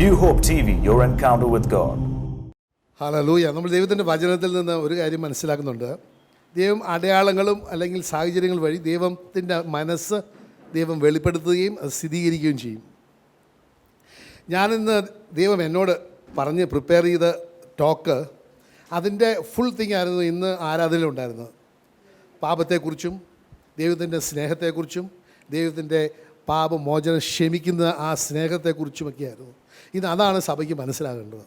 New Hope TV, your encounter with God. Hallelujah. നമ്മൾ ദൈവത്തിൻ്റെ വചനത്തിൽ നിന്ന് ഒരു കാര്യം മനസ്സിലാക്കുന്നുണ്ട്. ദൈവം അടയാളങ്ങളും അല്ലെങ്കിൽ സാഹചര്യങ്ങൾ വഴി ദൈവത്തിൻ്റെ മനസ്സ് ദൈവം വെളിപ്പെടുത്തുകയും അത് സ്ഥിരീകരിക്കുകയും ചെയ്യും. ഞാനിന്ന് ദൈവം എന്നോട് പറഞ്ഞ് പ്രിപ്പയർ ചെയ്ത ടോക്ക് അതിൻ്റെ ഫുൾ തിങ് ആയിരുന്നു ഇന്ന് ആരാധനയിലുണ്ടായിരുന്നത്. പാപത്തെക്കുറിച്ചും ദൈവത്തിൻ്റെ സ്നേഹത്തെക്കുറിച്ചും ദൈവത്തിൻ്റെ പാപമോചനം ക്ഷമിക്കുന്ന ആ സ്നേഹത്തെക്കുറിച്ചുമൊക്കെയായിരുന്നു. ഇന്ന് അതാണ് സഭയ്ക്ക് മനസ്സിലാകേണ്ടത്.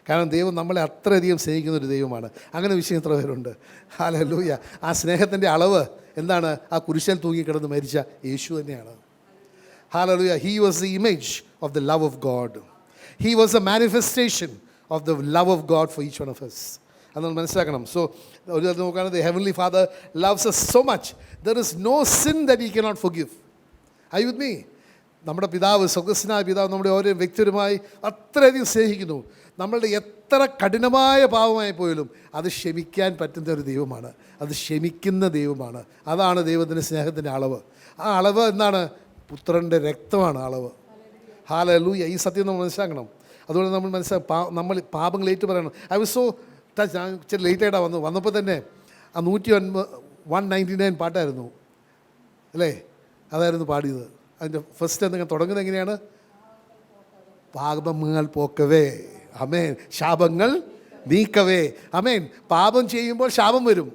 കാരണം ദൈവം നമ്മളെ അത്രയധികം സ്നേഹിക്കുന്ന ഒരു ദൈവമാണ്. അങ്ങനെ വിഷയം എത്ര പേരുണ്ട്? ഹല്ലേലൂയ. ആ സ്നേഹത്തിൻ്റെ അളവ് എന്താണ്? ആ കുരിശിൽ തൂങ്ങിക്കിടന്ന് മരിച്ച യേശു തന്നെയാണ്. Hallelujah. He was the image of the love of God. He was A manifestation of the love of God for each one of us. അത് നമ്മൾ മനസ്സിലാക്കണം. സോ ഒരു തരത്തിൽ നോക്കുകയാണെങ്കിൽ the heavenly father loves us so much. There is no sin that he cannot forgive. Are you with me? നമ്മുടെ പിതാവ്, സ്വർഗ്ഗസ്ഥനായ പിതാവ് നമ്മുടെ ഓരോ വ്യക്തിപരമായി അത്രയധികം സ്നേഹിക്കുന്നു. നമ്മളുടെ എത്ര കഠിനമായ പാപമായി പോയാലും അത് ക്ഷമിക്കാൻ പറ്റുന്ന ഒരു ദൈവമാണ്. അത് ക്ഷമിക്കുന്ന ദൈവമാണ്. അതാണ് ദൈവത്തിൻ്റെ സ്നേഹത്തിൻ്റെ അളവ്. ആ അളവ് എന്താണ്? പുത്രൻ്റെ രക്തമാണ് അളവ്. ഹല്ലേലൂയ. ഈ സത്യം നമ്മൾ മനസ്സിലാക്കണം. അതുകൊണ്ട് നമ്മൾ നമ്മൾ പാപങ്ങൾ ഏറ്റു പറയണം. I was so touch. ഞാൻ ഇച്ചിരി ലേറ്റായിട്ടാണ് വന്നപ്പോൾ തന്നെ ആ 199 പാട്ടായിരുന്നു അല്ലേ? അതായിരുന്നു പാടിയത്. അതിൻ്റെ ഫസ്റ്റ് എന്തെങ്കിലും തുടങ്ങുന്നത് എങ്ങനെയാണ്? പാപങ്ങൾ പോക്കവേ, അമേൻ, ശാപങ്ങൾ നീക്കവേ, അമേൻ. പാപം ചെയ്യുമ്പോൾ ശാപം വരും.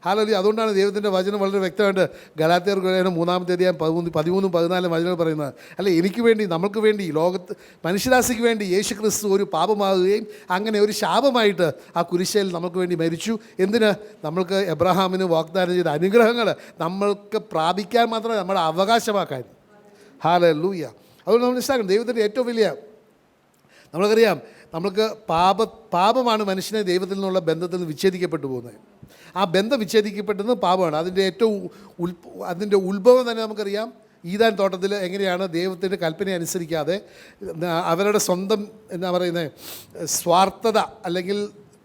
ഹല്ലേലൂയ. അതുകൊണ്ടാണ് ദൈവത്തിൻ്റെ വചനം വളരെ വ്യക്തമായിട്ട് ഗലാത്യർക്ക് 3-ാമത്തെ അധ്യായം 13-14 വചനങ്ങൾ പറയുന്നത്. അല്ല, എനിക്ക് വേണ്ടി, നമ്മൾക്ക് വേണ്ടി, ലോകത്ത് മനുഷ്യരാശിക്ക് വേണ്ടി യേശു ക്രിസ്തു ഒരു പാപമാകുകയും അങ്ങനെ ഒരു ശാപമായിട്ട് ആ കുരിശിൽ നമുക്ക് വേണ്ടി മരിച്ചു. എന്തിന്? നമ്മൾക്ക് എബ്രഹാമിന് വാഗ്ദാനം ചെയ്ത അനുഗ്രഹങ്ങൾ നമ്മൾക്ക് പ്രാപിക്കാൻ മാത്രമേ നമ്മുടെ അവകാശമാക്കാൻ. ഹല്ലേലൂയ. അതുകൊണ്ട് നമ്മൾ മനസ്സിലാക്കണം, ദൈവത്തിൻ്റെ ഏറ്റവും വലിയ, നമ്മൾക്കറിയാം, നമ്മൾക്ക് പാപമാണ് മനുഷ്യനെ ദൈവത്തിൽ നിന്നുള്ള ബന്ധത്തിൽ നിന്ന് വിച്ഛേദിക്കപ്പെട്ടു പോകുന്നത്. ആ ബന്ധം വിച്ഛേദിക്കപ്പെട്ടത് പാപമാണ്. അതിൻ്റെ ഉത്ഭവം തന്നെ നമുക്കറിയാം. ഈദാൻ തോട്ടത്തിൽ എങ്ങനെയാണ് ദൈവത്തിൻ്റെ കൽപ്പന അനുസരിക്കാതെ അവരുടെ സ്വന്തം എന്താ പറയുന്നത് സ്വാർത്ഥത അല്ലെങ്കിൽ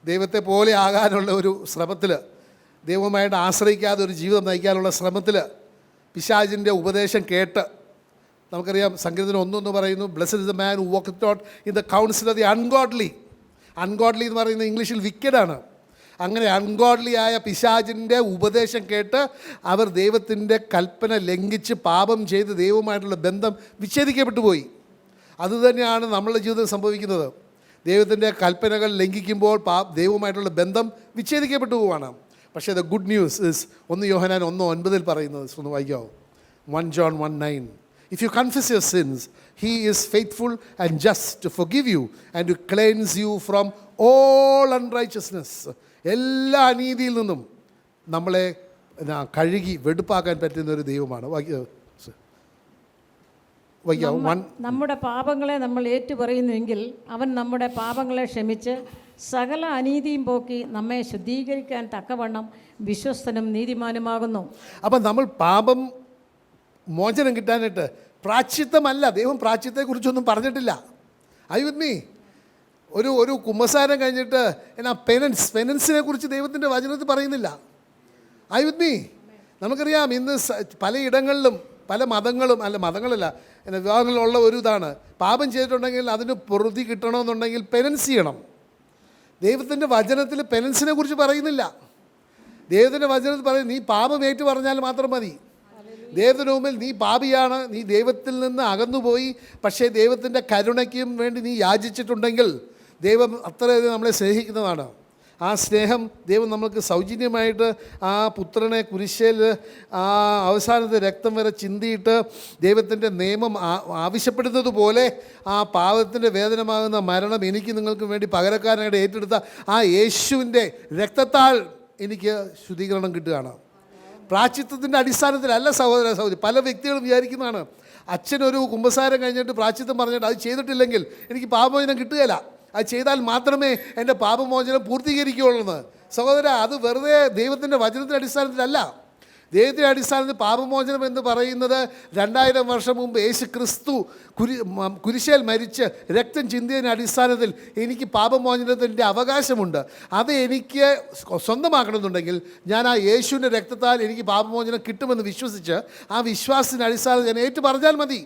ദൈവത്തെ പോലെ ആകാനുള്ള ഒരു ശ്രമത്തിൽ, ദൈവമായിട്ട് ആശ്രയിക്കാതെ ഒരു ജീവിതം നയിക്കാനുള്ള ശ്രമത്തിൽ പിശാചിൻ്റെ ഉപദേശം കേട്ട്, നമുക്കറിയാം സങ്കീർത്തനം 1 പറയുന്നു, blessed is the man who walketh not in the council of the ungodly. Ungodly എന്ന് പറയുന്നത് ഇംഗ്ലീഷിൽ വിക്കഡാണ്. അങ്ങനെ അൺഗോഡ്ലി ആയ പിശാചിൻ്റെ ഉപദേശം കേട്ട് അവർ ദൈവത്തിൻ്റെ കൽപ്പന ലംഘിച്ച് പാപം ചെയ്ത് ദൈവവുമായിട്ടുള്ള ബന്ധം വിച്ഛേദിക്കപ്പെട്ടു പോയി. അതുതന്നെയാണ് നമ്മളുടെ ജീവിതത്തിൽ സംഭവിക്കുന്നത്. ദൈവത്തിൻ്റെ കൽപ്പനകൾ ലംഘിക്കുമ്പോൾ ദൈവവുമായിട്ടുള്ള ബന്ധം വിച്ഛേദിക്കപ്പെട്ടു പോവുകയാണ്. പക്ഷേ ദ ഗുഡ് ന്യൂസ് ഇസ് 1 യോഹന്നാൻ 1:9 പറയുന്നത് ഒന്ന് വായിക്കാമോ? 1 John 1:9. If you confess your sins, he is faithful and just to forgive you and to cleanse you from all unrighteousness. എല്ലാ അനീതിയിൽ നിന്നും നമ്മളെ കഴുകി വെടുപ്പാക്കാൻ പറ്റുന്ന ഒരു ദൈവമാണ്. നമ്മുടെ പാപങ്ങളെ നമ്മൾ ഏറ്റുപറയുന്നുവെങ്കിൽ അവൻ നമ്മുടെ പാപങ്ങളെ ക്ഷമിച്ച് സകല അനീതിയും പോക്കി നമ്മെ ശുദ്ധീകരിക്കാൻ തക്കവണ്ണം വിശ്വസ്തനും നീതിമാനുമാകുന്നു. അപ്പം നമ്മൾ പാപം മോചനം കിട്ടാനായിട്ട് പ്രാശ്ചിത്തമല്ല, ദൈവം പ്രാശ്ചിത്തത്തെക്കുറിച്ചൊന്നും പറഞ്ഞിട്ടില്ല. I with me? ഒരു കുമ്പസാരം കഴിഞ്ഞിട്ട് എന്നാ പെനൻസിനെ കുറിച്ച് ദൈവത്തിൻ്റെ വചനത്തിൽ പറയുന്നില്ല. I with me? നമുക്കറിയാം ഇന്ന് പലയിടങ്ങളിലും പല മതങ്ങളല്ല വിഭാഗങ്ങളിലുള്ള ഒരു ഇതാണ്, പാപം ചെയ്തിട്ടുണ്ടെങ്കിൽ അതിന് പൊറുതി കിട്ടണമെന്നുണ്ടെങ്കിൽ പെനൻസ് ചെയ്യണം. ദൈവത്തിൻ്റെ വചനത്തിൽ പെനൻസിനെ കുറിച്ച് പറയുന്നില്ല. ദൈവത്തിൻ്റെ വചനത്തിൽ പറയും, നീ പാപം ഏറ്റു പറഞ്ഞാൽ മാത്രം മതി. ദൈവത്തിന് മുമ്പിൽ നീ പാപിയാണ്, നീ ദൈവത്തിൽ നിന്ന് അകന്നുപോയി, പക്ഷേ ദൈവത്തിൻ്റെ കരുണയ്ക്കും വേണ്ടി നീ യാചിച്ചിട്ടുണ്ടെങ്കിൽ ദൈവം അത്രയധികം നമ്മളെ സ്നേഹിക്കുന്നതാണ്. ആ സ്നേഹം ദൈവം നമ്മൾക്ക് സൗജന്യമായിട്ട് ആ പുത്രനെ കുരിശിൽ ആ അവസാനത്തെ രക്തം വരെ ചിന്തിയിട്ട് ദൈവത്തിൻ്റെ നിയമം ആവശ്യപ്പെടുന്നത് പോലെ ആ പാപത്തിൻ്റെ വേദനമാകുന്ന മരണം എനിക്ക് നിങ്ങൾക്ക് വേണ്ടി പകരക്കാരനായിട്ട് ഏറ്റെടുത്ത ആ യേശുവിൻ്റെ രക്തത്താൽ എനിക്ക് ശുദ്ധീകരണം കിട്ടുകയാണ്. പ്രാശ്ചിത്തത്തിൻ്റെ അടിസ്ഥാനത്തിലല്ല സഹോദരി. പല വ്യക്തികളും വിചാരിക്കുന്നതാണ്, അച്ഛനൊരു കുമ്പസാരം കഴിഞ്ഞിട്ട് പ്രാശ്ചിത്തം പറഞ്ഞിട്ട് അത് ചെയ്തിട്ടില്ലെങ്കിൽ എനിക്ക് പാപമോചനം കിട്ടുകയില്ല, അത് ചെയ്താൽ മാത്രമേ എൻ്റെ പാപമോചനം പൂർത്തീകരിക്കുകയുള്ളൂ. സഹോദര, അത് വെറുതെ ദൈവത്തിൻ്റെ വചനത്തിൻ്റെ അടിസ്ഥാനത്തിലല്ല. ദൈവത്തിൻ്റെ അടിസ്ഥാനത്തിൽ പാപമോചനം എന്ന് പറയുന്നത് 2000 വർഷം മുമ്പ് യേശു ക്രിസ്തു കുരിശിൽ മരിച്ച് രക്തം ചിന്തിയതിൻ്റെ അടിസ്ഥാനത്തിൽ എനിക്ക് പാപമോചനത്തിൻ്റെ അവകാശമുണ്ട്. അത് എനിക്ക് സ്വന്തമാക്കണമെന്നുണ്ടെങ്കിൽ ഞാൻ ആ യേശുവിൻ്റെ രക്തത്താൽ എനിക്ക് പാപമോചനം കിട്ടുമെന്ന് വിശ്വസിച്ച് ആ വിശ്വാസത്തിൻ്റെ അടിസ്ഥാനത്തിൽ ഞാൻ ഏറ്റു പറഞ്ഞാൽ മതി.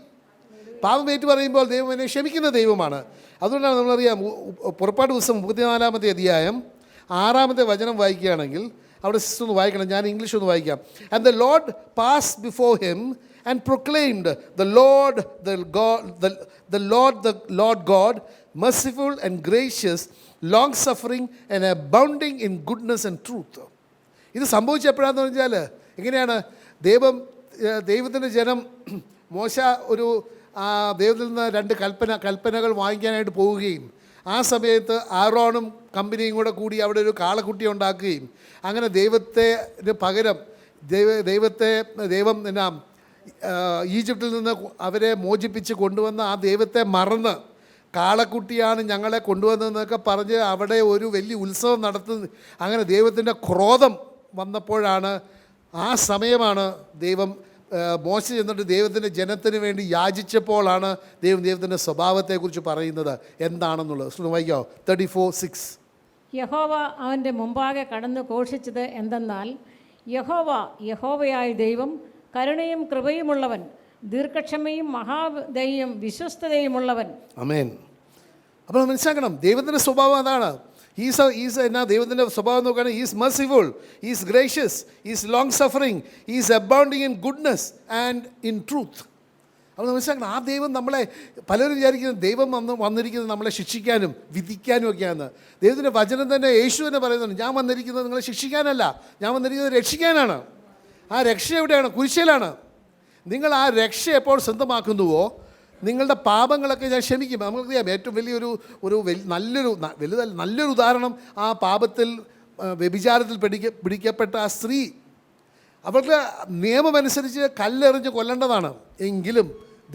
പാപം ഏറ്റു പറയുമ്പോൾ ദൈവം എന്നെ ക്ഷമിക്കുന്ന ദൈവമാണ്. അതുകൊണ്ടാണ് നമ്മളറിയാം പുറപ്പാട് പുസ്തകം 34-ാമത്തെ അധ്യായം 6-ാമത്തെ വചനം വായിക്കുകയാണെങ്കിൽ, അവിടെ സിസ്റ്റർ ഒന്ന് വായിക്കണം, ഞാൻ ഇംഗ്ലീഷ് ഒന്ന് വായിക്കാം. And the Lord pass before him and proclaimed the Lord God merciful and gracious, long suffering and abounding in goodness and truth. ഇത് സംഭവിച്ച എപ്പോഴാന്ന് പറഞ്ഞാൽ എങ്ങനെയാണ്? ദൈവത്തിൻ്റെ ജനം മോശ ഒരു ദൈവത്തിൽ നിന്ന് 2 കൽപ്പനകൾ വാങ്ങിക്കാനായിട്ട് പോവുകയും ആ സമയത്ത് ആറോണും കമ്പനിയും കൂടി അവിടെ ഒരു കാളക്കുട്ടി ഉണ്ടാക്കുകയും അങ്ങനെ ദൈവത്തിന് പകരം ദൈവം എന്നാ ഈജിപ്തിൽ നിന്ന് അവരെ മോചിപ്പിച്ച് കൊണ്ടുവന്ന ആ ദൈവത്തെ മറന്ന് കാളക്കുട്ടിയാണ് ഞങ്ങളെ കൊണ്ടുവന്നതെന്നൊക്കെ പറഞ്ഞ് അവിടെ ഒരു വലിയ ഉത്സവം നടത്തുന്ന, അങ്ങനെ ദൈവത്തിൻ്റെ ക്രോധം വന്നപ്പോഴാണ്, ആ സമയമാണ് ദൈവം മോശ ചെന്നിട്ട് ദൈവത്തിൻ്റെ ജനത്തിന് വേണ്ടി യാചിച്ചപ്പോഴാണ് ദൈവത്തിൻ്റെ സ്വഭാവത്തെക്കുറിച്ച് പറയുന്നത് എന്താണെന്നുള്ളത്. വായിക്കാമോ? 34:6. യഹോവ അവൻ്റെ മുമ്പാകെ കടന്നു ഘോഷിച്ചത് എന്തെന്നാൽ, യഹോവയായ ദൈവം കരുണയും കൃപയുമുള്ളവൻ, ദീർഘക്ഷമയും മഹാദയും വിശ്വസ്തതയുമുള്ളവൻ. ആമേൻ. അപ്പോൾ മനസ്സിലാക്കണം, ദൈവത്തിൻ്റെ സ്വഭാവം അതാണ്. ദൈവത്തിൻ്റെ സ്വഭാവം നോക്കുകയാണെങ്കിൽ is merciful, is gracious, is long suffering, is abounding in goodness and in truth. അപ്പോൾ മനസ്സിലാക്കണം, ആ ദൈവം നമ്മളെ, പലരും വിചാരിക്കുന്നത് ദൈവം വന്നിരിക്കുന്നത് നമ്മളെ ശിക്ഷിക്കാനും വിധിക്കാനും ഒക്കെയാണ്. ദൈവത്തിൻ്റെ വചനം തന്നെ, യേശു തന്നെ പറയുന്നുണ്ട്, ഞാൻ വന്നിരിക്കുന്നത് നിങ്ങളെ ശിക്ഷിക്കാനല്ല, ഞാൻ വന്നിരിക്കുന്നത് രക്ഷിക്കാനാണ്. ആ രക്ഷ എവിടെയാണ്? കുരിശിലാണ്. നിങ്ങൾ ആ രക്ഷ എപ്പോൾ സ്വന്തമാക്കുന്നുവോ നിങ്ങളുടെ പാപങ്ങളൊക്കെ ഞാൻ ക്ഷമിക്കും. നമുക്കറിയാം ഏറ്റവും നല്ലൊരു ഉദാഹരണം ആ പാപത്തിൽ വ്യഭിചാരത്തിൽ പിടിക്കപ്പെട്ട ആ സ്ത്രീ. അവൾക്ക് നിയമമനുസരിച്ച് കല്ലെറിഞ്ഞ് കൊല്ലേണ്ടതാണ്. എങ്കിലും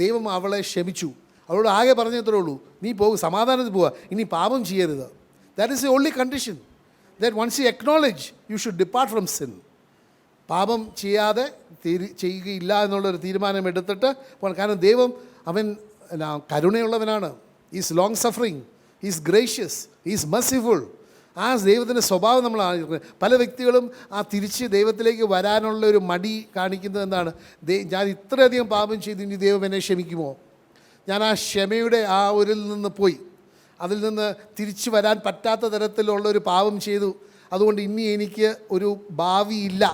ദൈവം അവളെ ക്ഷമിച്ചു. അവളോട് ആകെ പറഞ്ഞത്രേ ഉള്ളൂ, നീ പോകും, സമാധാനത്തിൽ പോവുക, ഇനി പാപം ചെയ്യരുത്. That is the only condition, that once you acknowledge you should depart from sin. പാപം ചെയ്യാതെ ചെയ്യുകയില്ല എന്നുള്ളൊരു തീരുമാനം എടുത്തിട്ട് പോകണം. കാരണം ദൈവം അവൻ കരുണയുള്ളവനാണ്. Is long suffering, is gracious, is merciful. ആ ദൈവത്തിൻ്റെ സ്വഭാവം നമ്മൾ പല വ്യക്തികളും ആ തിരിച്ച് ദൈവത്തിലേക്ക് വരാനുള്ള ഒരു മടി കാണിക്കുന്നത് എന്താണ്? ഞാൻ ഇത്രയധികം പാപം ചെയ്ത് ഇനി ദൈവം എന്നെ ക്ഷമിക്കുമോ? ഞാൻ ആ ക്ഷമയുടെ ആ ഒരിൽ നിന്ന് പോയി, അതിൽ നിന്ന് തിരിച്ചു വരാൻ പറ്റാത്ത തരത്തിലുള്ളൊരു പാപം ചെയ്തു, അതുകൊണ്ട് ഇനി എനിക്ക് ഒരു ഭാവിയില്ല.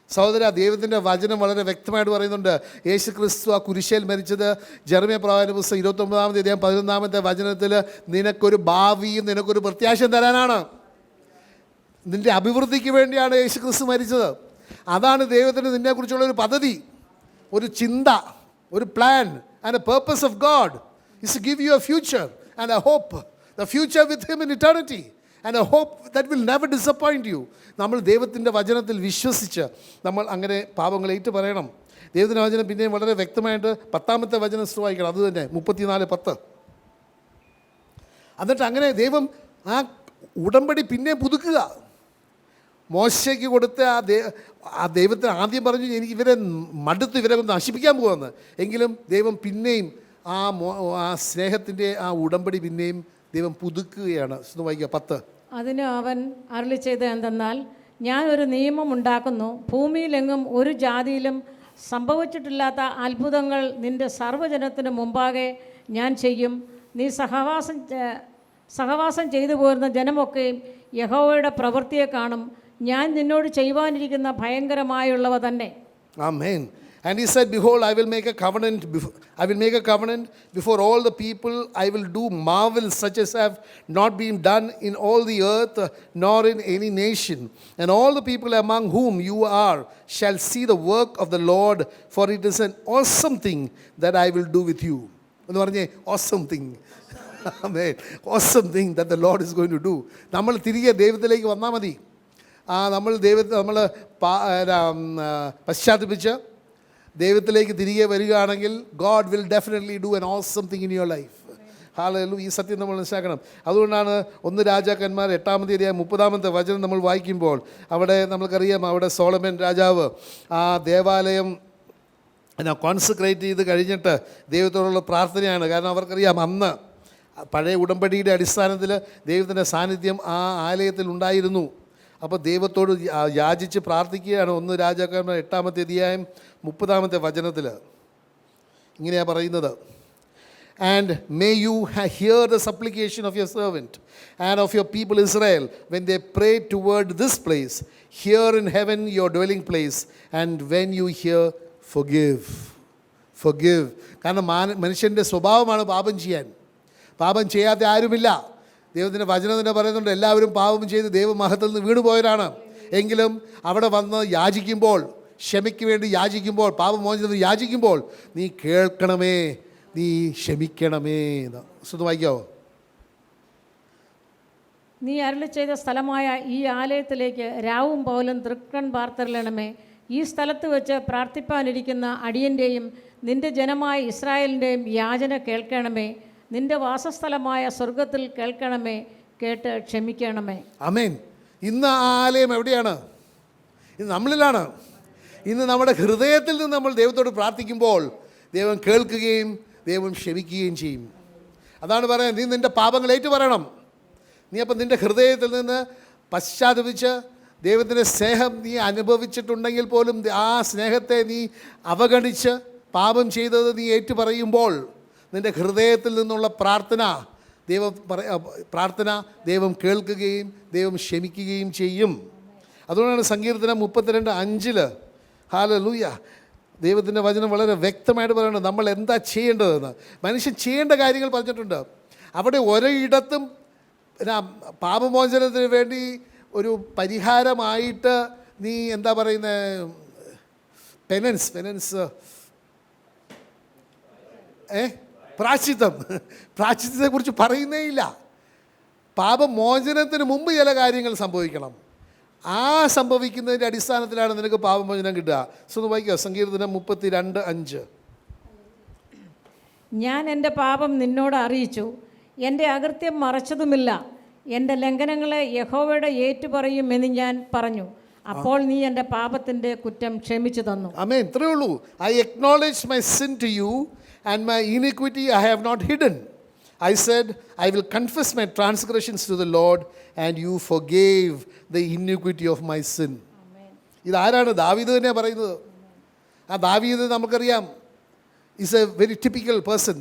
സഹോദര, ദൈവത്തിൻ്റെ വചനം വളരെ വ്യക്തമായിട്ട് പറയുന്നുണ്ട്. യേശു ക്രിസ്തു ആ കുരിശേൽ മരിച്ചത് ജെറമ്യാ പ്രവാചക പുസ്തകം 29-ാമത്തെ അധ്യായം 11-ാമത്തെ വചനത്തിൽ നിനക്കൊരു ഭാവിയും നിനക്കൊരു പ്രത്യാശയും തരാനാണ്. നിൻ്റെ അഭിവൃദ്ധിക്ക് വേണ്ടിയാണ് യേശു ക്രിസ്തു മരിച്ചത്. അതാണ് ദൈവത്തിന് നിന്നെക്കുറിച്ചുള്ളൊരു പദ്ധതി, ഒരു ചിന്ത, ഒരു plan. And a purpose of God is to give you a future and a hope, the future with him in eternity and a hope that will never disappoint you. നമ്മൾ ദൈവത്തിൻ്റെ വചനത്തിൽ വിശ്വസിച്ച് നമ്മൾ അങ്ങനെ പാപങ്ങൾ ഏറ്റു പറയണം. ദൈവത്തിൻ്റെ വചനം പിന്നെയും വളരെ വ്യക്തമായിട്ട് 10-ാമത്തെ വചനം വായിക്കണം. അത് തന്നെ 34:10. എന്നിട്ട് അങ്ങനെ ദൈവം ആ ഉടമ്പടി പിന്നെയും പുതുക്കുക. മോശയ്ക്ക് കൊടുത്ത ആ ദൈവത്തിന് ആദ്യം പറഞ്ഞു, എനിക്ക് ഇവരെ മടുത്ത് ഇവരെ ഒന്ന് നശിപ്പിക്കാൻ പോകുമെന്ന്. എങ്കിലും ദൈവം പിന്നെയും ആ സ്നേഹത്തിൻ്റെ ആ ഉടമ്പടി പിന്നെയും ദൈവം പുതുക്കുകയാണ്. വായിക്കുക 10. അതിന് അവൻ അരുളി ചെയ്തത് എന്തെന്നാൽ, ഞാൻ ഒരു നിയമം ഉണ്ടാക്കുന്നു, ഭൂമിയിലെങ്ങും ഒരു ജാതിയിലും സംഭവിച്ചിട്ടില്ലാത്ത അത്ഭുതങ്ങൾ നിൻ്റെ സർവ്വജനത്തിന് മുമ്പാകെ ഞാൻ ചെയ്യും. നീ സഹവാസം ചെയ്തു പോരുന്ന ജനമൊക്കെയും യഹോവയുടെ പ്രവൃത്തിയെ കാണും. ഞാൻ നിന്നോട് ചെയ്യുവാനിരിക്കുന്ന ഭയങ്കരമായുള്ളവ തന്നെ. ആമേൻ. And he said, behold, I will make a covenant before all the people. I will do marvels such as have not been done in all the earth, nor in any nation. And all the people among whom you are shall see the work of the Lord, for it is an awesome thing that I will do with you. എന്ന് പറഞ്ഞേ, awesome thing. Amen. Awesome thing that the Lord is going to do. നമ്മൾ തിരികെ ദൈവത്തിലേക്ക് വന്നാൽ മതി. നമ്മൾ പശ്ചാത്തപിച്ച് ദൈവത്തിലേക്ക് തിരികെ വരികയാണെങ്കിൽ God will definitely do an awesome thing in your life. Hallelujah. ഈ സത്യം നമ്മൾ മനസ്സിലാക്കണം. അതുകൊണ്ടാണ് 1 രാജാക്കന്മാർ 8-ാമത്തെ അധ്യായം 30-ാമത്തെ വചനം നമ്മൾ വായിക്കുമ്പോൾ അവിടെ നമുക്കറിയാം, അവിടെ സോളമൻ രാജാവ് ആ ദേവാലയം കോൺസെൻട്രേറ്റ് ചെയ്ത് കഴിഞ്ഞിട്ട് ദൈവത്തോടുള്ള പ്രാർത്ഥനയാണ്. കാരണം അവർക്കറിയാം അന്ന് പഴയ ഉടമ്പടിയുടെ അടിസ്ഥാനത്തിൽ ദൈവത്തിൻ്റെ സാന്നിധ്യം ആ ആലയത്തിൽ ഉണ്ടായിരുന്നു. അപ്പോൾ ദൈവത്തോട് യാചിച്ച് പ്രാർത്ഥിക്കുകയാണ്. 1 രാജാക്കന്മാർ 8-ാമത്തെ അധ്യായം 30-ാമത്തെ വചനത്തിൽ ഇങ്ങനെയാണ് പറയുന്നത്. And may you hear the supplication of your servant and of your people Israel when they pray toward this place. Here in heaven your dwelling place. And when you hear, forgive. Forgive. കാരണം മനുഷ്യൻ്റെ സ്വഭാവമാണ് പാപം ചെയ്യാൻ. പാപം ചെയ്യാത്ത ആരുമില്ല. ദൈവത്തിൻ്റെ വചനം തന്നെ പറയുന്നുണ്ട്, എല്ലാവരും പാപം ചെയ്ത് ദൈവമഹത്വത്തിൽ നിന്ന് വീണുപോയവരാണ്. എങ്കിലും അവിടെ വന്ന് യാചിക്കുമ്പോൾ, ക്ഷമയ്ക്ക് വേണ്ടി യാചിക്കുമ്പോൾ, പാപമോചനത്തിന് യാചിക്കുമ്പോൾ, നീ കേൾക്കണമേ, നീ ക്ഷമിക്കണമേ എന്ന്. സ്വന്തം വായിക്കാവോ? നീ അരുളി ചെയ്ത സ്ഥലമായ ഈ ആലയത്തിലേക്ക് രാവും പകലും തൃക്കൺ പാർത്തരളണമേ. ഈ സ്ഥലത്ത് വെച്ച് പ്രാർത്ഥിപ്പാനിരിക്കുന്ന അടിയൻ്റെയും നിൻ്റെ ജനമായ ഇസ്രായേലിൻ്റെയും യാചന കേൾക്കണമേ. നിൻ്റെ വാസസ്ഥലമായ സ്വർഗത്തിൽ കേൾക്കണമേ, കേട്ട് ക്ഷമിക്കണമേ. ആമേൻ. ഇന്ന് ആ ആലയം എവിടെയാണ്? ഇന്ന് നമ്മളിലാണ്. ഇന്ന് നമ്മുടെ ഹൃദയത്തിൽ നിന്ന് നമ്മൾ ദൈവത്തോട് പ്രാർത്ഥിക്കുമ്പോൾ ദൈവം കേൾക്കുകയും ദൈവം ക്ഷമിക്കുകയും ചെയ്യും. അതാണ് പറയുന്നത്, നീ നിൻ്റെ പാപങ്ങൾ ഏറ്റു പറയണം. നീ അപ്പം നിൻ്റെ ഹൃദയത്തിൽ നിന്ന് പശ്ചാത്തപിച്ച് ദൈവത്തിൻ്റെ സ്നേഹം നീ അനുഭവിച്ചിട്ടുണ്ടെങ്കിൽ പോലും ആ സ്നേഹത്തെ നീ അവഗണിച്ച് പാപം ചെയ്തത് നീ ഏറ്റു പറയുമ്പോൾ നിൻ്റെ ഹൃദയത്തിൽ നിന്നുള്ള ദൈവം കേൾക്കുകയും ദൈവം ക്ഷമിക്കുകയും ചെയ്യും. അതുകൊണ്ടാണ് സങ്കീർത്തനം 32:5 ഹല്ലേലൂയ ദൈവത്തിൻ്റെ വചനം വളരെ വ്യക്തമായിട്ട് പറയുന്നത് നമ്മൾ എന്താ ചെയ്യേണ്ടതെന്ന്. മനുഷ്യൻ ചെയ്യേണ്ട കാര്യങ്ങൾ പറഞ്ഞിട്ടുണ്ട്. അവിടെ ഒരിടത്തും പാപമോചനത്തിന് വേണ്ടി ഒരു പരിഹാരമായിട്ട് നീ എന്താ പറയുന്നത്, പെനൻസ് പ്രായശ്ചിത്തത്തെക്കുറിച്ച് പറയുന്നേ ഇല്ല. പാപമോചനത്തിന് മുമ്പ് ചില കാര്യങ്ങൾ സംഭവിക്കണം. ആ സംഭവിക്കുന്നതിൻ്റെ അടിസ്ഥാനത്തിലാണ് നിനക്ക് പാപമോചനം കിട്ടുക. സ്വന്തം വായിക്കുക, സങ്കീർത്തനം 32:5. ഞാൻ എൻ്റെ പാപം നിന്നോട് അറിയിച്ചു, എൻ്റെ അകൃത്യം മറച്ചതുമില്ല. എൻ്റെ ലംഘനങ്ങളെ യഹോവയുടെ ഏറ്റുപറയും എന്ന് ഞാൻ പറഞ്ഞു. അപ്പോൾ നീ എൻ്റെ പാപത്തിൻ്റെ കുറ്റം ക്ഷമിച്ചു തന്നു. ആമേൻ. ഇത്രയേ ഉള്ളൂ. I acknowledge my sin to you and my iniquity I have not hidden. I said, I will confess my transgressions to the Lord and you forgave the iniquity of my sin. ഇതാരാണ്? ദാവീദ് തന്നെ പറയുന്നത്. ആ ദാവീദ് നമുക്കറിയാം, is A very typical person.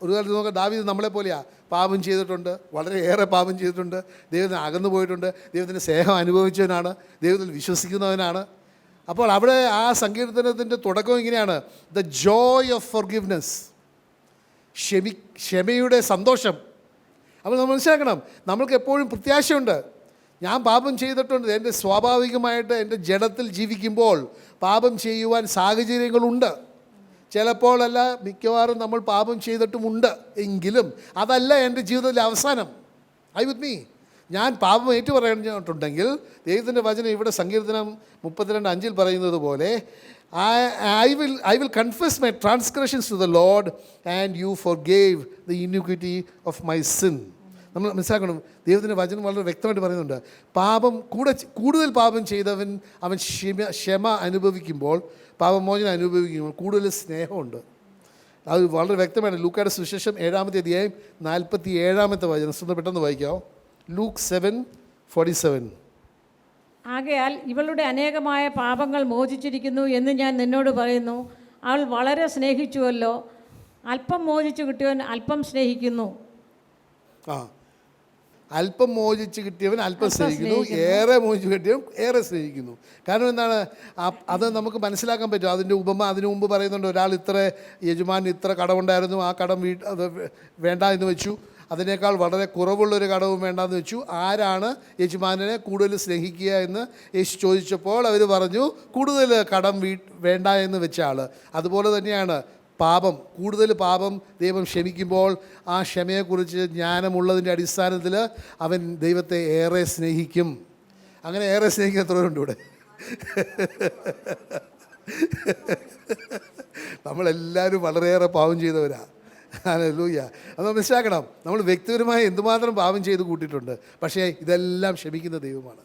ഒരു കാലത്ത് നോക്കാം, ദാവീദ് നമ്മളെ പോലെയാണ്. പാപം ചെയ്തിട്ടുണ്ട്, വളരെയേറെ പാപം ചെയ്തിട്ടുണ്ട്, ദൈവത്തിന് അകന്നു പോയിട്ടുണ്ട്, ദൈവത്തിൻ്റെ സ്നേഹം അനുഭവിച്ചവനാണ്, ദൈവത്തിൽ വിശ്വസിക്കുന്നവനാണ്. അപ്പോൾ അവിടെ ആ സങ്കീർത്തനത്തിൻ്റെ തുടക്കം ഇങ്ങനെയാണ്, ദ ജോയ് ഓഫ് ഫോർഗിവ്നെസ്, ക്ഷമയുടെ സന്തോഷം. അപ്പോൾ നമ്മൾ മനസ്സിലാക്കണം, നമ്മൾക്ക് എപ്പോഴും പ്രത്യാശയുണ്ട്. ഞാൻ പാപം ചെയ്തിട്ടുണ്ട്, എൻ്റെ സ്വാഭാവികമായിട്ട് എൻ്റെ ജഡത്തിൽ ജീവിക്കുമ്പോൾ പാപം ചെയ്യുവാൻ സാഹചര്യങ്ങളുണ്ട്. ചിലപ്പോഴല്ല, മിക്കവാറും നമ്മൾ പാപം ചെയ്തിട്ടുമുണ്ട്. എങ്കിലും അതല്ല എൻ്റെ ജീവിതത്തിലെ അവസാനം. I with me. ഞാൻ പാപം ഏറ്റു പറഞ്ഞിട്ടുണ്ടെങ്കിൽ ദൈവത്തിൻ്റെ വചനം ഇവിടെ സങ്കീർത്തനം 32:5 പറയുന്നത് പോലെ I will confess my transgressions to the Lord and you forgave the iniquity of my sin. നമ്മൾ മനസ്സിലാക്കണം, ദൈവത്തിൻ്റെ വചനം വളരെ വ്യക്തമായിട്ട് പറയുന്നുണ്ട്, കൂടുതൽ പാപം ചെയ്തവൻ അവൻ ക്ഷമ അനുഭവിക്കുമ്പോൾ, പാപമോചനം അനുഭവിക്കുമ്പോൾ കൂടുതൽ സ്നേഹമുണ്ട്. അത് വളരെ വ്യക്തമാണ്. ലൂക്കായുടെ സുവിശേഷം 7:47 വചനം പെട്ടെന്ന് വായിക്കാമോ? ലൂക്ക് 7:47. ആകയാൽ ഇവളുടെ അനേകമായ പാപങ്ങൾ മോചിച്ചിരിക്കുന്നു എന്ന് ഞാൻ നിന്നോട് പറയുന്നു. അവൾ വളരെ സ്നേഹിച്ചുവല്ലോ. അല്പം മോചിച്ചു കിട്ടിയവൻ അല്പം സ്നേഹിക്കുന്നു. അല്പം മോചിച്ച് കിട്ടിയവൻ അല്പം സ്നേഹിക്കുന്നു, ഏറെ മോചിച്ച് കിട്ടിയവൻ ഏറെ സ്നേഹിക്കുന്നു. കാരണം എന്താണ്? അത് നമുക്ക് മനസ്സിലാക്കാൻ പറ്റും. അതിൻ്റെ ഉപമ അതിനു മുമ്പ് പറയുന്നുണ്ട്, ഒരാൾ യജമാൻ ഇത്ര കടമുണ്ടായിരുന്നു, ആ കടം അത് വേണ്ട എന്ന് വെച്ചു, അതിനേക്കാൾ വളരെ കുറവുള്ളൊരു കടവും വേണ്ടാന്ന് വെച്ചു. ആരാണ് യജമാനെ കൂടുതൽ സ്നേഹിക്കുക എന്ന് യേശു ചോദിച്ചപ്പോൾ അവർ പറഞ്ഞു, കൂടുതൽ കടം വേണ്ട എന്ന് വെച്ച ആൾ. അതുപോലെ തന്നെയാണ് പാപം. കൂടുതൽ പാപം ദൈവം ക്ഷമിക്കുമ്പോൾ ആ ക്ഷമയെക്കുറിച്ച് ജ്ഞാനമുള്ളതിൻ്റെ അടിസ്ഥാനത്തിൽ അവൻ ദൈവത്തെ ഏറെ സ്നേഹിക്കും. അങ്ങനെ ഏറെ സ്നേഹിക്കുന്ന എത്രയുണ്ട് ഇവിടെ? നമ്മളെല്ലാവരും വളരെയേറെ പാപം ചെയ്തവരാ. ഹല്ലേലൂയ. അത് മനസ്സിലാക്കണം. നമ്മൾ വ്യക്തിപരമായി എന്തുമാത്രം പാപം ചെയ്ത് കൂട്ടിയിട്ടുണ്ട്, പക്ഷേ ഇതെല്ലാം ക്ഷമിക്കുന്ന ദൈവമാണ്.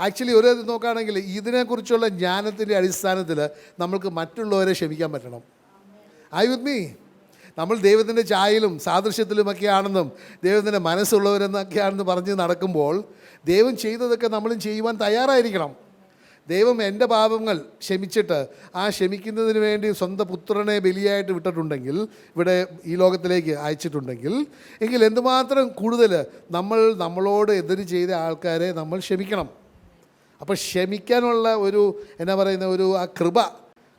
ആക്ച്വലി ഒരു നോക്കുകയാണെങ്കിൽ ഇതിനെക്കുറിച്ചുള്ള ജ്ഞാനത്തിൻ്റെ അടിസ്ഥാനത്തിൽ നമ്മൾക്ക് മറ്റുള്ളവരെ ക്ഷമിക്കാൻ പറ്റണം. I with me. നമ്മൾ ദൈവത്തിൻ്റെ ഛായയിലും സാദൃശ്യത്തിലുമൊക്കെയാണെന്നും ദൈവത്തിൻ്റെ മനസ്സുള്ളവരെന്നൊക്കെയാണെന്ന് പറഞ്ഞ് നടക്കുമ്പോൾ ദൈവം ചെയ്തതൊക്കെ നമ്മളും ചെയ്യുവാൻ തയ്യാറായിരിക്കണം. ദൈവം എൻ്റെ പാപങ്ങൾ ക്ഷമിച്ചിട്ട് ആ ക്ഷമിക്കുന്നതിന് വേണ്ടി സ്വന്തം പുത്രനെ ബലിയായിട്ട് വിട്ടിട്ടുണ്ടെങ്കിൽ, ഇവിടെ ഈ ലോകത്തിലേക്ക് അയച്ചിട്ടുണ്ടെങ്കിൽ, എങ്കിൽ എന്തുമാത്രം കൂടുതൽ നമ്മളോട് എതിര് ചെയ്ത ആൾക്കാരെ നമ്മൾ ക്ഷമിക്കണം. അപ്പോൾ ക്ഷമിക്കാനുള്ള ഒരു ആ കൃപ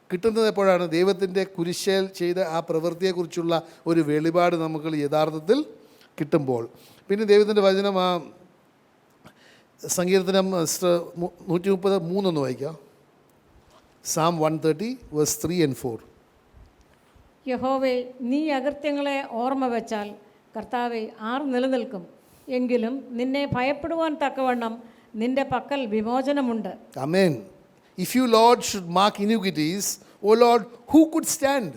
കിട്ടുന്നത് എപ്പോഴാണ്? ദൈവത്തിൻ്റെ കുരിശേൽ ചെയ്ത ആ പ്രവൃത്തിയെക്കുറിച്ചുള്ള ഒരു വെളിപാട് നമുക്ക് യഥാർത്ഥത്തിൽ കിട്ടുമ്പോൾ. പിന്നെ ദൈവത്തിൻ്റെ വചനം ആ സങ്കീർത്തനം 130:3 വായിക്കാം. Psalm 130 verse 3 and 4. യഹോവേ, നീ അകൃത്യങ്ങളെ ഓർമ്മ വെച്ചാൽ കർത്താവെ ആർ നിലനിൽക്കും? എങ്കിലും നിന്നെ ഭയപ്പെടുവാൻ തക്കവണ്ണം നിന്റെ പക്കൽ വിമോചനമുണ്ട്. Amen. If you, Lord, should mark iniquities, O Lord, who could stand?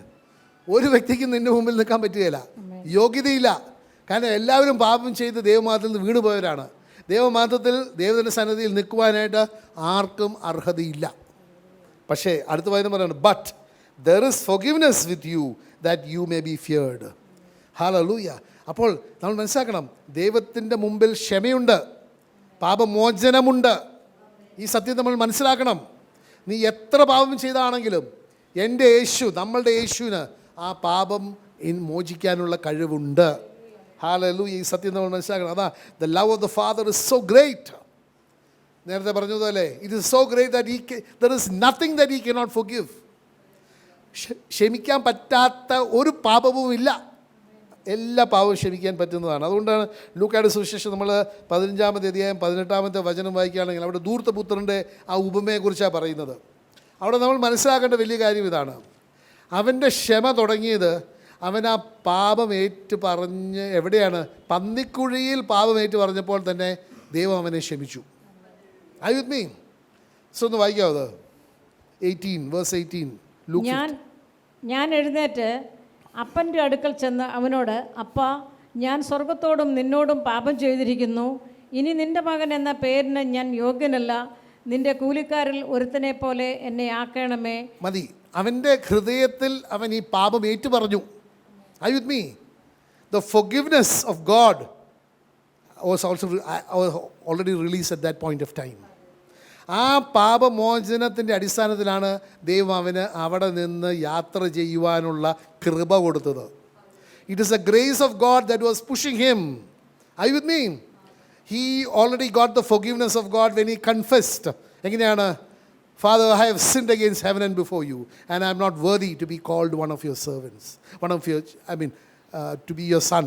ഒരു വ്യക്തിക്ക് നിന്റെ മുമ്പിൽ നിൽക്കാൻ പറ്റുകയില്ല, യോഗ്യതയില്ല. കാരണം എല്ലാവരും പാപം ചെയ്ത് ദൈവമാത്രത്തിൽ നിന്ന് വീണ് പോയവരാണ്. ദൈവമാത്രത്തിൽ ദൈവത്തിൻ്റെ സന്നിധിയിൽ നിൽക്കുവാനായിട്ട് ആർക്കും അർഹതയില്ല. പക്ഷേ അടുത്ത വചനം പറയുന്നത്, but there is forgiveness with you that you may be feared. Hallelujah. അപ്പോൾ നമ്മൾ മനസ്സിലാക്കണം, ദൈവത്തിൻ്റെ മുമ്പിൽ ക്ഷമയുണ്ട്, പാപമോചനമുണ്ട്. ഈ സത്യം നമ്മൾ മനസ്സിലാക്കണം. നീ എത്ര പാപം ചെയ്താണെങ്കിലും എൻ്റെ യേശു, നമ്മളുടെ യേശുവിന് ആ പാപം മോചിക്കാനുള്ള കഴിവുണ്ട്. ഹല്ലേലൂയ. ഈ സത്യം നമ്മൾ മനസ്സിലാക്കണം. അതാ the love of the father is so great. നേരത്തെ പറഞ്ഞതുപോലെ it is so great that there is nothing that he cannot forgive. ക്ഷമിക്കാൻ പറ്റാത്ത ഒരു പാപവും ഇല്ല. എല്ലാ പാവവും ക്ഷമിക്കാൻ പറ്റുന്നതാണ്. അതുകൊണ്ടാണ് ലൂക്കായുടെ സുവിശേഷം നമ്മൾ 15-ാമത്തെ അധ്യായം 18-ാമത്തെ വചനം വായിക്കുകയാണെങ്കിൽ അവിടെ ധൂർത്തപുത്രൻ്റെ ആ ഉപമയെക്കുറിച്ചാണ് പറയുന്നത്. അവിടെ നമ്മൾ മനസ്സിലാക്കേണ്ട വലിയ കാര്യം ഇതാണ്, അവൻ്റെ ക്ഷമ തുടങ്ങിയത് അവൻ ആ പാപം ഏറ്റു പറഞ്ഞ് എവിടെയാണ്? പന്നിക്കുഴിയിൽ പാപം ഏറ്റു പറഞ്ഞപ്പോൾ തന്നെ ദൈവം അവനെ ക്ഷമിച്ചു. Are you with me? So ഒന്ന് വായിക്കാമോ അത്? 18 verse 18. ഞാൻ എഴുന്നേറ്റ് അപ്പൻ്റെ അടുക്കൽ ചെന്ന് അവനോട്, അപ്പാ, ഞാൻ സ്വർഗത്തോടും നിന്നോടും പാപം ചെയ്തിരിക്കുന്നു. ഇനി നിൻ്റെ മകൻ എന്ന പേരിന് ഞാൻ യോഗ്യനല്ല. നിൻ്റെ കൂലിക്കാരിൽ ഒരുത്തനെ പോലെ എന്നെ ആക്കണമേ. മതി. അവൻ്റെ ഹൃദയത്തിൽ അവൻ ഈ പാപം ഏറ്റു പറഞ്ഞു. Are you with me? The forgiveness of God was also already released at that point of time. ആ പാപമോചനത്തിൻ്റെ അടിസ്ഥാനത്തിലാണ് ദൈവം അവന് അവിടെ നിന്ന് യാത്ര ചെയ്യുവാനുള്ള കൃപ കൊടുത്തത്. It is A grace of God that was pushing him. Are you with me? He already got the forgiveness of God when he confessed. എങ്ങനെയാണ്? Father, I have sinned against heaven and before you, and I am not worthy to be called one of your servants. To be your son.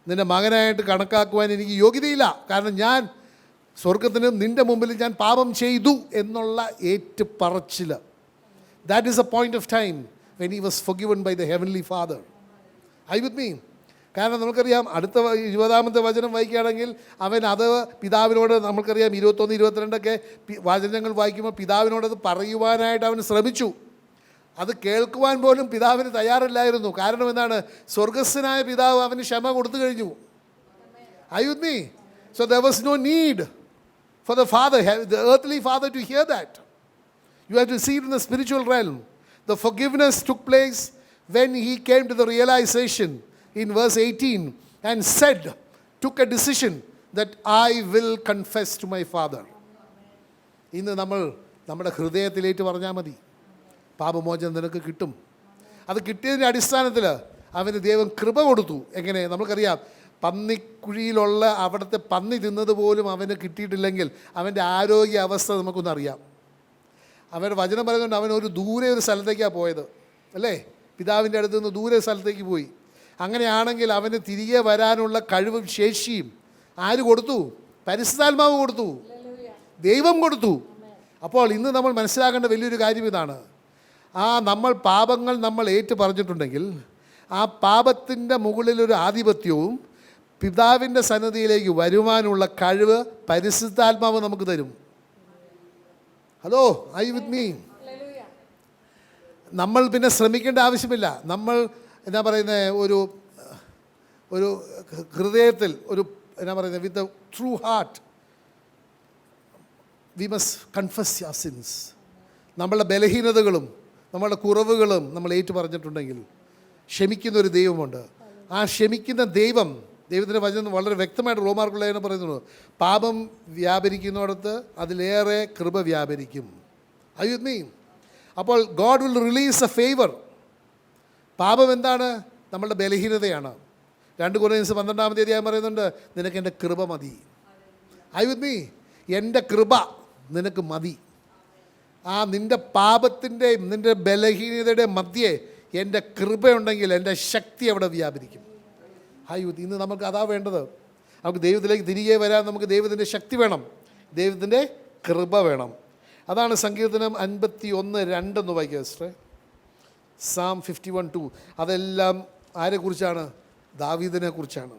നിൻ്റെ മകനായിട്ട് കണക്കാക്കുവാൻ എനിക്ക് യോഗ്യതയില്ല. കാരണം ഞാൻ സ്വർഗത്തിനും നിൻ്റെ മുമ്പിൽ ഞാൻ പാപം ചെയ്തു എന്നുള്ള ഏറ്റുപറച്ചിൽ. That is a point of time when he was forgiven by the heavenly father. I with me? കാരണം നമുക്കറിയാം, അടുത്ത 20-ാമത്തെ വചനം വായിക്കുകയാണെങ്കിൽ അവൻ അത് പിതാവിനോട്, നമുക്കറിയാം 21, 22 വചനങ്ങൾ വായിക്കുമ്പോൾ പിതാവിനോടത് പറയുവാനായിട്ട് അവൻ ശ്രമിച്ചു. അത് കേൾക്കുവാൻ പോലും പിതാവിന് തയ്യാറില്ലായിരുന്നു. കാരണം എന്താണ്? സ്വർഗസ്ഥനായ പിതാവ് അവന് ക്ഷമ കൊടുത്തു കഴിഞ്ഞു. Are you with me? So there was no need for the father, the earthly father, to hear that. You have to see it in the spiritual realm. The forgiveness took place when he came to the realization in verse 18 and took a decision that I will confess to my father. ഇന്ന് നമ്മുടെ ഹൃദയത്തിലേറ്റ് പറഞ്ഞാൽ മതി, പാപമോചനം നിനക്ക് കിട്ടും. അത് കിട്ടിയതിൻ്റെ അടിസ്ഥാനത്തിൽ അവന് ദൈവം കൃപ കൊടുത്തു. എങ്ങനെ? നമുക്കറിയാം, പന്നിക്കുഴിയിലുള്ള അവിടുത്തെ പന്നി തിന്നത് പോലും അവന് കിട്ടിയിട്ടില്ലെങ്കിൽ അവൻ്റെ ആരോഗ്യ അവസ്ഥ നമുക്കൊന്നറിയാം. അവൻ്റെ വചനം പറയുന്നുണ്ട്, അവൻ ദൂരെ ഒരു സ്ഥലത്തേക്കാണ് പോയത്, അല്ലേ? പിതാവിൻ്റെ അടുത്ത് നിന്ന് ദൂരെ സ്ഥലത്തേക്ക് പോയി. അങ്ങനെയാണെങ്കിൽ അവന് തിരികെ വരാനുള്ള കഴിവും ശേഷിയും ആര് കൊടുത്തു? പരിശുദ്ധാത്മാവ് കൊടുത്തു, ദൈവം കൊടുത്തു. അപ്പോൾ ഇന്ന് നമ്മൾ മനസ്സിലാക്കേണ്ട വലിയൊരു കാര്യം ഇതാണ്, പാപങ്ങൾ നമ്മൾ ഏറ്റു പറഞ്ഞിട്ടുണ്ടെങ്കിൽ ആ പാപത്തിൻ്റെ മുകളിലൊരു ആധിപത്യവും പിതാവിൻ്റെ സന്നിധിയിലേക്ക് വരുവാനുള്ള കഴിവ് പരിശുദ്ധാത്മാവ് നമുക്ക് തരും. Hello, I with me? നമ്മൾ പിന്നെ ശ്രമിക്കേണ്ട ആവശ്യമില്ല. നമ്മൾ എന്നാ പറയുന്നത്, ഒരു ഹൃദയത്തിൽ with a true heart we must confess your since. നമ്മളുടെ ബലഹീനതകളും നമ്മളുടെ കുറവുകളും നമ്മൾ ഏറ്റു പറഞ്ഞിട്ടുണ്ടെങ്കിൽ ക്ഷമിക്കുന്നൊരു ദൈവമുണ്ട്. ആ ക്ഷമിക്കുന്ന ദൈവം ദൈവത്തിൻ്റെ വചനം വളരെ വ്യക്തമായിട്ട് റോമാർക്കുള്ള ലേഖനം പറയുന്നു, പാപം വ്യാപരിക്കുന്നിടത്ത് അതിലേറെ കൃപ വ്യാപരിക്കും. Are you with me? അപ്പോൾ God will release A favour. പാപം എന്താണ്? നമ്മളുടെ ബലഹീനതയാണ്. 2 കൊരിന്ത്യർ 12 പറയുന്നുണ്ട്, നിനക്ക് എൻ്റെ കൃപ മതി. Are you with me? എൻ്റെ കൃപ നിനക്ക് മതി. നിൻ്റെ പാപത്തിൻ്റെയും നിൻ്റെ ബലഹീനതയുടെ മധ്യേ എൻ്റെ കൃപയുണ്ടെങ്കിൽ എൻ്റെ ശക്തി അവിടെ വ്യാപരിക്കും. ഇന്ന് നമുക്ക് അതാ വേണ്ടത്. നമുക്ക് ദൈവത്തിലേക്ക് തിരികെ വരാൻ നമുക്ക് ദൈവത്തിൻ്റെ ശക്തി വേണം, ദൈവത്തിൻ്റെ കൃപ വേണം. അതാണ് സങ്കീർത്തനം 51:2 എന്ന് വായിക്കുക സിസ്റ്ററെ. Psalm 51:2. അതെല്ലാം ആരെക്കുറിച്ചാണ്? ദാവീദിനെ കുറിച്ചാണ്.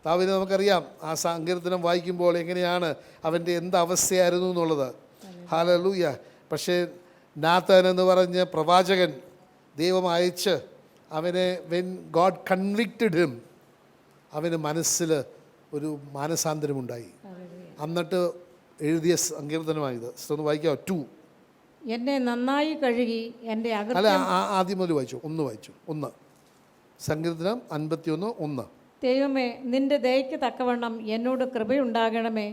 ദാവീദിനെ നമുക്കറിയാം, ആ സങ്കീർത്തനം വായിക്കുമ്പോൾ എങ്ങനെയാണ് അവൻ്റെ എന്ത് അവസ്ഥയായിരുന്നു എന്നുള്ളത്. ഹല്ലേലൂയ. പക്ഷേ നാഥാൻ എന്ന് പറഞ്ഞ പ്രവാചകൻ ദൈവം അയച്ച് അവനെ, വെൻ ഗോഡ് കൺവിക്റ്റഡ് ഹിം, അവന് മനസ്സിൽ ഒരു മാനസാന്തരമുണ്ടായി. എന്നിട്ട് എഴുതിയ സങ്കീർത്തനമായത്. ഒന്ന് വായിക്കാം. 2. എന്നെ നന്നായി കഴുകി എൻ്റെ അല്ല, ആദ്യം മുതൽ വായിച്ചു. 1 വായിച്ചു. 1 സങ്കീർത്തനം 51:1. ദൈവമേ, നിന്റെ ദയയ്ക്ക് തക്കവണ്ണം എന്നോട് കൃപയുണ്ടാകണമേ.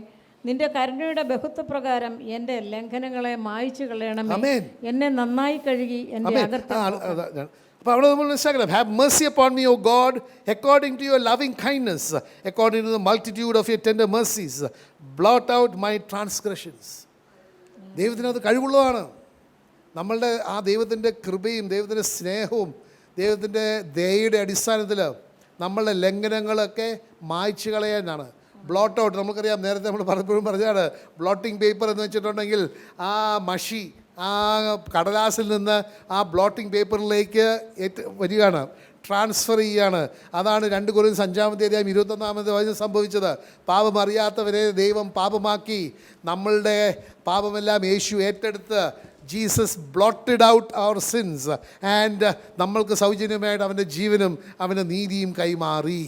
നിന്റെ കരുണയുടെ ബഹുത്വപ്രകാരം എൻ്റെ ലംഘനങ്ങളെ മായ്ച്ചു കളയണമേ. എന്നെ നന്നായി കഴുകി എൻ്റെ അകൃത്യം. അപ്പോൾ അവിടെ നമ്മൾ മനസ്സിലാക്കണം, have mercy upon me, O God, according to your loving kindness, according to the multitude of your tender mercies, blot out my transgressions. ദൈവത്തിനത് കഴിവുള്ളതാണ്. നമ്മളുടെ ആ ദൈവത്തിൻ്റെ കൃപയും ദൈവത്തിൻ്റെ സ്നേഹവും ദൈവത്തിൻ്റെ ദയയുടെ അടിസ്ഥാനത്തിൽ നമ്മളുടെ ലംഘനങ്ങളൊക്കെ മായ്ച്ചു കളയാനാണ്. Bloat out. നമുക്കറിയാം, നേരത്തെ നമ്മൾ പലപ്പോഴും പറഞ്ഞാണ്, ബ്ലോട്ടിംഗ് പേപ്പർ എന്ന് വെച്ചിട്ടുണ്ടെങ്കിൽ ആ മഷി ആ കടലാസിൽ നിന്ന് ആ ബ്ലോട്ടിംഗ് പേപ്പറിലേക്ക് വരികയാണ്, ട്രാൻസ്ഫർ ചെയ്യുകയാണ്. അതാണ് 2 കൊരിന്ത്യർ 5:21 സംഭവിച്ചത്. പാപം അറിയാത്തവരെ ദൈവം പാപമാക്കി നമ്മളുടെ പാപമെല്ലാം യേശു ഏറ്റെടുത്ത് Jesus blotted out our sins and നമ്മൾക്ക് സൗജന്യമായിട്ട് അവൻ്റെ ജീവനും അവൻ്റെ നീതിയും കൈമാറി.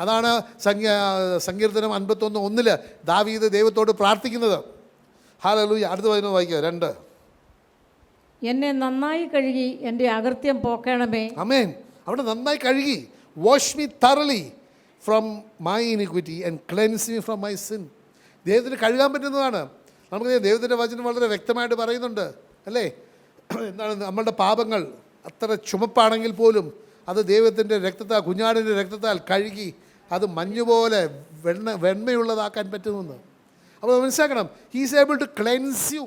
അതാണ് സങ്കീർത്തനം 51:1 ദാവീദ് ദൈവത്തോട് പ്രാർത്ഥിക്കുന്നത്. ഹല്ലേലൂയ. അടുത്ത വചനം വായിക്കുക. 2. എന്നെ നന്നായി കഴുകി എൻ്റെ അകൃത്യം പോക്കണമേ. ആമേൻ. അവിടെ നന്നായി കഴുകി. Wash me thoroughly from my iniquity and cleanse me from my sin. ദൈവത്തിന് കഴുകാൻ പറ്റുന്നതാണ്. നമുക്ക് ദൈവത്തിൻ്റെ വചനം വളരെ വ്യക്തമായിട്ട് പറയുന്നുണ്ട്, അല്ലേ? എന്താണ്? നമ്മളുടെ പാപങ്ങൾ അത്ര ചുമപ്പാണെങ്കിൽ പോലും അത് ദൈവത്തിൻ്റെ രക്തത്താൽ, കുഞ്ഞാടിൻ്റെ രക്തത്താൽ കഴുകി അത് മഞ്ഞുപോലെ വെണ്മയുള്ളതാക്കാൻ പറ്റുമെന്ന്. അപ്പോൾ മനസ്സിലാക്കണം, he is able to cleanse U.